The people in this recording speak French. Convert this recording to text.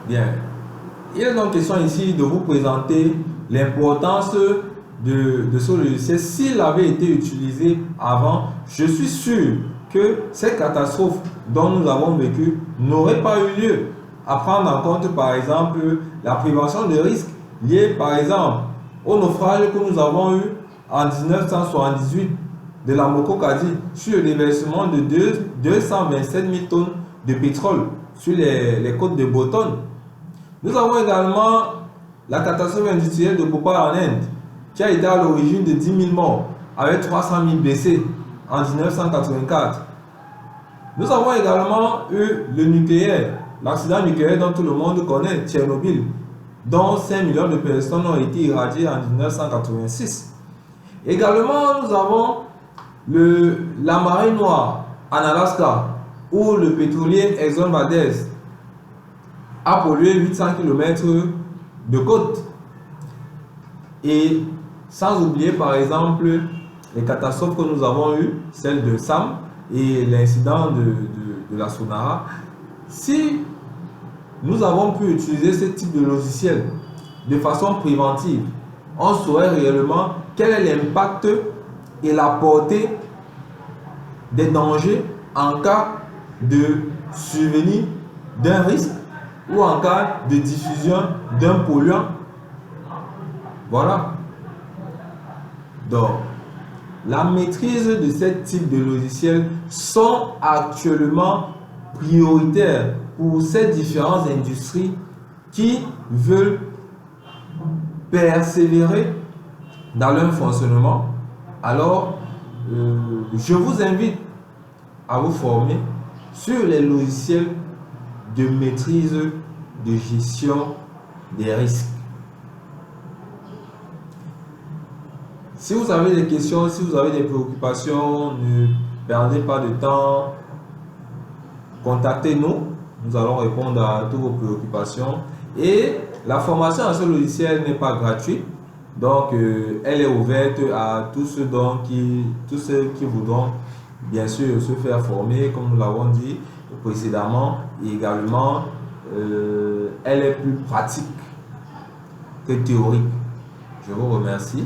Bien. Il est donc question ici de vous présenter l'importance de ce logiciel. S'il avait été utilisé avant, je suis sûr que ces catastrophes dont nous avons vécu n'auraient pas eu lieu. À prendre en compte, par exemple, la prévention des risques liés, par exemple, au naufrage que nous avons eu en 1978 de la Mokokadi sur le déversement de 227 000 tonnes de pétrole sur les côtes de Bretonne. Nous avons également la catastrophe industrielle de Bhopal en Inde, qui a été à l'origine de 10 000 morts, avec 300 000 blessés en 1984. Nous avons également eu le nucléaire, l'accident nucléaire dont tout le monde connaît, Tchernobyl, dont 5 millions de personnes ont été irradiées en 1986. Également, nous avons la marée noire en Alaska, où le pétrolier Exxon Valdez a pollué 800 km de côte. Et sans oublier par exemple les catastrophes que nous avons eues, celle de Sam et l'incident de la Sonara. Si nous avons pu utiliser ce type de logiciel de façon préventive, on saurait réellement quel est l'impact et la portée des dangers en cas de survenue d'un risque ou en cas de diffusion d'un polluant. Voilà. Donc, la maîtrise de ce type de logiciels sont actuellement prioritaires pour ces différentes industries qui veulent persévérer dans leur fonctionnement. Alors, je vous invite à vous former sur les logiciels de maîtrise de gestion des risques. Si vous avez des questions, si vous avez des préoccupations, ne perdez pas de temps. Contactez-nous. Nous allons répondre à toutes vos préoccupations. Et la formation à ce logiciel n'est pas gratuite. Donc, elle est ouverte à tous ceux qui voudront bien sûr se faire former, comme nous l'avons dit précédemment. Et également, elle est plus pratique que théorique. Je vous remercie.